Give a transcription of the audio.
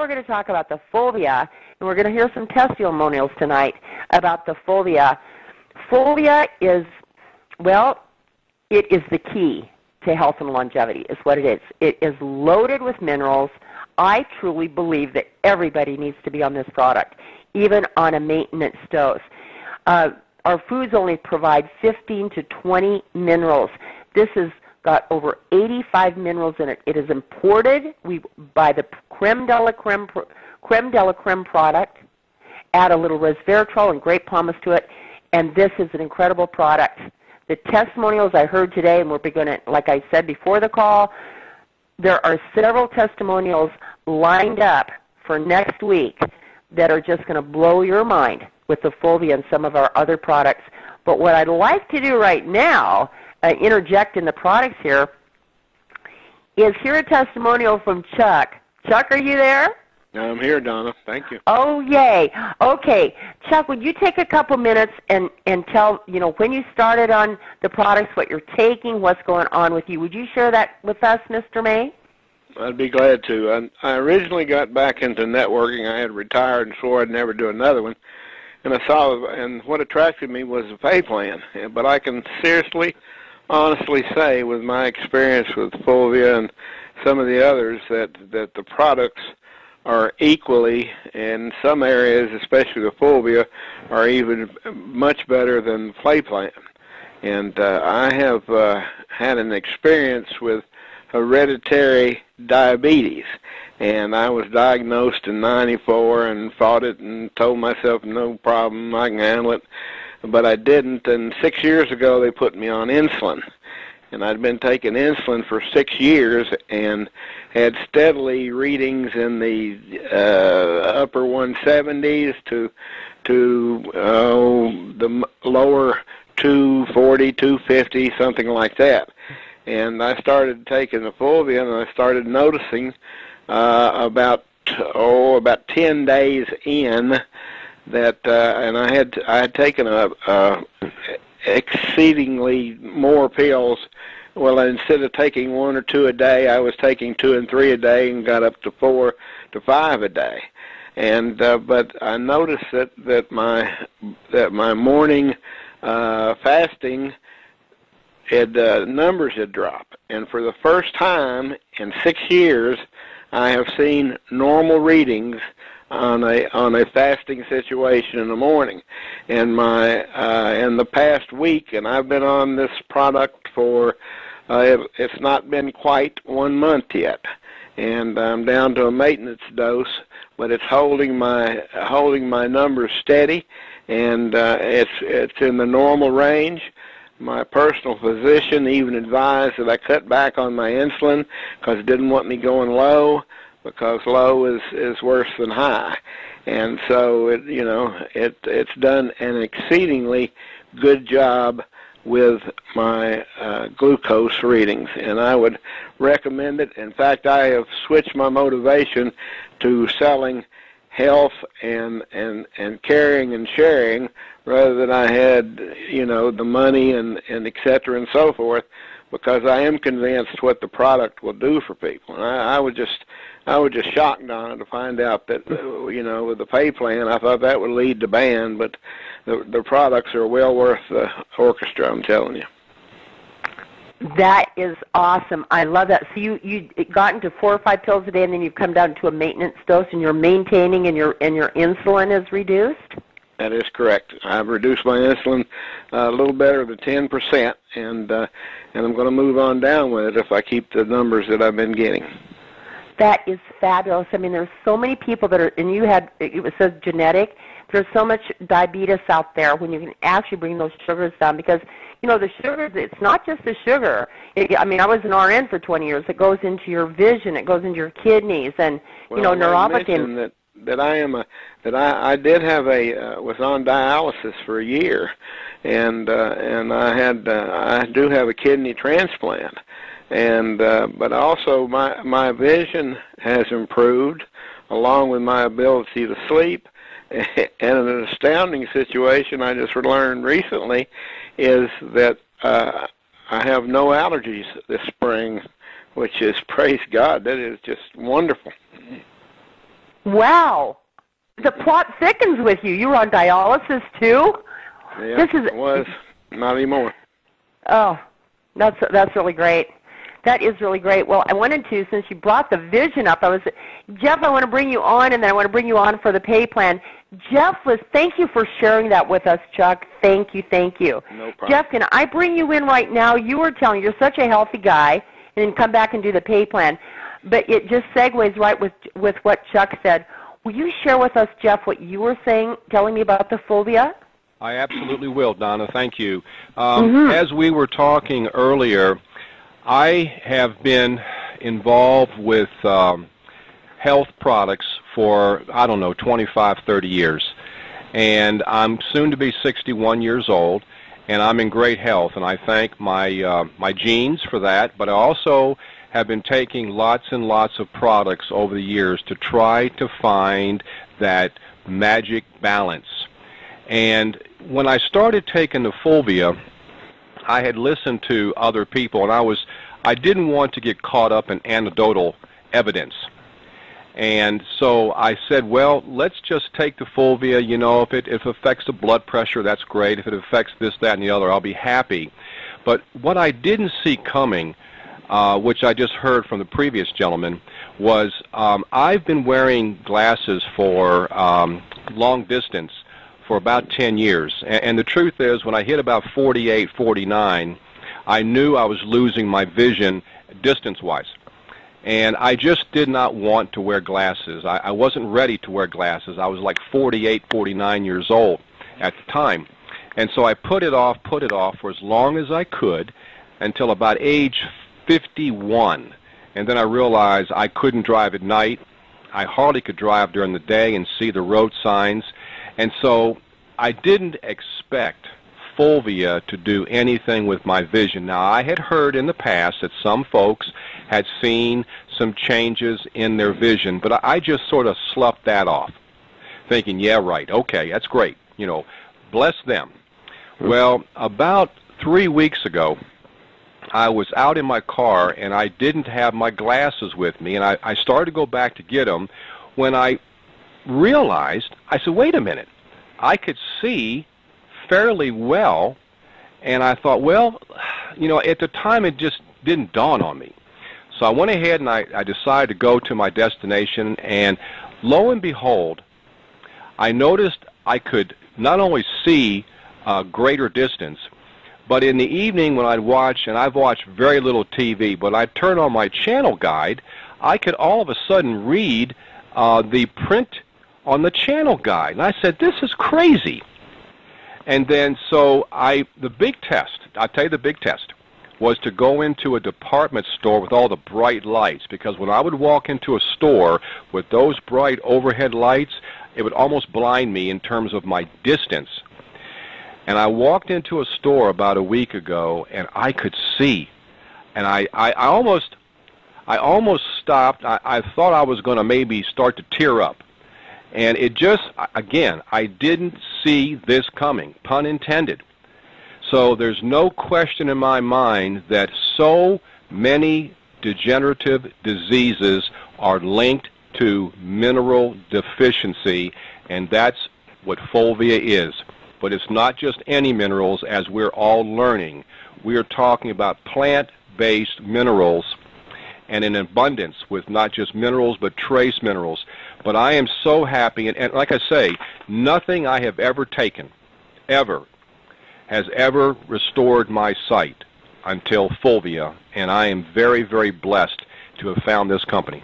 we're going to talk about the Fulvia, and we're going to hear some testimonials tonight about the Fulvia. Fulvia is, well, it is the key to health and longevity is what it is. It is loaded with minerals. I truly believe that everybody needs to be on this product, even on a maintenance dose. Our foods only provide 15 to 20 minerals. This has got over 85 minerals in it. It is imported. We buy the creme de la creme product, add a little resveratrol and grape pomace to it, and this is an incredible product. The testimonials I heard today, and we're going to, like I said before the call, there are several testimonials lined up for next week that are just going to blow your mind with the Fulvia and some of our other products. But what I'd like to do right now, interject in the products here, is hear a testimonial from Chuck. Chuck, are you there? I'm here, Donna. Thank you. Oh, yay. Okay. Chuck, would you take a couple minutes and tell, when you started on the products, what you're taking, what's going on with you? Would you share that with us, Mr. May? I'd be glad to. I originally got back into networking. I had retired and swore I'd never do another one. And I saw, and what attracted me was the pay plan. But I can seriously, honestly say, with my experience with Fulvia and some of the others, that the products are equally, in some areas, especially the Fulvia, are even much better than the pay plan. And I have had an experience with hereditary diabetes, and I was diagnosed in '94 and fought it and told myself no problem, I can handle it, but I didn't. And 6 years ago they put me on insulin, and I'd been taking insulin for 6 years and had steadily readings in the upper 170s to the lower 240, 250, something like that. And I started taking the Fulvia, and I started noticing about 10 days in that, and I had taken a exceedingly more pills. Well, instead of taking 1 or 2 a day, I was taking 2 and 3 a day, and got up to 4 to 5 a day. And but I noticed that my morning fasting numbers had dropped, and for the first time in 6 years, I have seen normal readings on a fasting situation in the morning. And in the past week, and I've been on this product for it's not been quite 1 month yet, and I'm down to a maintenance dose, but it's holding my numbers steady, and it's in the normal range. My personal physician even advised that I cut back on my insulin because it didn't want me going low, because low is worse than high. And so it's done an exceedingly good job with my glucose readings, and I would recommend it. In fact, I have switched my motivation to selling health and caring and sharing, rather than I had, the money and et cetera and so forth, because I am convinced what the product will do for people. And I was just shocked on it to find out that, with the pay plan, I thought that would lead to ban, but the products are well worth the orchestra, I'm telling you. That is awesome. I love that. So you got into 4 or 5 pills a day, and then you've come down to a maintenance dose, and you're maintaining, and your insulin is reduced? That is correct. I've reduced my insulin a little better than 10%, and I'm going to move on down with it if I keep the numbers that I've been getting. That is fabulous. I mean, there's so many people that are, and it says genetic, there's so much diabetes out there when you can actually bring those sugars down, because, the sugars, it's not just the sugar. I was an RN for 20 years. It goes into your vision. It goes into your kidneys, and, neuropathy. I did have was on dialysis for a year, and I do have a kidney transplant, and but also my vision has improved, along with my ability to sleep. And an astounding situation I just learned recently is that I have no allergies this spring, which is, praise God, that is just wonderful. Wow. The plot thickens with you. You were on dialysis, too? Yeah, it was. Not anymore. Oh, that's really great. That is really great. Well, I wanted to, since you brought the vision up, Jeff, I want to bring you on, and then I want to bring you on for the pay plan. Jeff, thank you for sharing that with us, Chuck. Thank you, thank you. No problem. Jeff, can I bring you in right now? You were telling you're such a healthy guy, and then come back and do the pay plan. But it just segues right with what Chuck said. Will you share with us, Jeff, what you were telling me about the Fulvia? I absolutely will, Donna. Thank you. As we were talking earlier, I have been involved with health products for, 25, 30 years. And I'm soon to be 61 years old, and I'm in great health. And I thank my genes for that, but I also have been taking lots and lots of products over the years to try to find that magic balance. And when I started taking the Fulvia, I had listened to other people, and I didn't want to get caught up in anecdotal evidence. And so I said, well, let's just take the Fulvia. If it affects the blood pressure, that's great. If it affects this, that, and the other, I'll be happy. But what I didn't see coming, which I just heard from the previous gentleman, was I've been wearing glasses for long distance for about 10 years. And the truth is, when I hit about 48, 49, I knew I was losing my vision distance-wise. And I just did not want to wear glasses. I wasn't ready to wear glasses. I was like 48, 49 years old at the time. And so I put it off for as long as I could until about age 51. And then I realized I couldn't drive at night. I hardly could drive during the day and see the road signs. And so I didn't expect Fulvia to do anything with my vision. Now, I had heard in the past that some folks had seen some changes in their vision, but I just sort of sloughed that off, thinking, yeah, right, okay, that's great, bless them. Well, about 3 weeks ago, I was out in my car, and I didn't have my glasses with me, and I started to go back to get them when I realized, I said, wait a minute, I could see fairly well, and I thought, well, at the time it just didn't dawn on me. So I went ahead and I decided to go to my destination, and lo and behold, I noticed I could not only see greater distance, but in the evening when I'd watch, and I've watched very little TV, but I'd turn on my channel guide, I could all of a sudden read the print on the channel guide. And I said, this is crazy. And then so the big test, I'll tell you the big test, was to go into a department store with all the bright lights, because when I would walk into a store with those bright overhead lights, it would almost blind me in terms of my distance. And I walked into a store about a week ago, and I could see. And I almost stopped. I thought I was going to maybe start to tear up. And it just, again, I didn't see this coming, pun intended. So there's no question in my mind that so many degenerative diseases are linked to mineral deficiency, and that's what Fulvia is. But it's not just any minerals, as we're all learning. We are talking about plant-based minerals, and in abundance, with not just minerals but trace minerals. But I am so happy, and like I say, nothing I have ever taken, ever, has ever restored my sight until Fulvia, and I am very, very blessed to have found this company.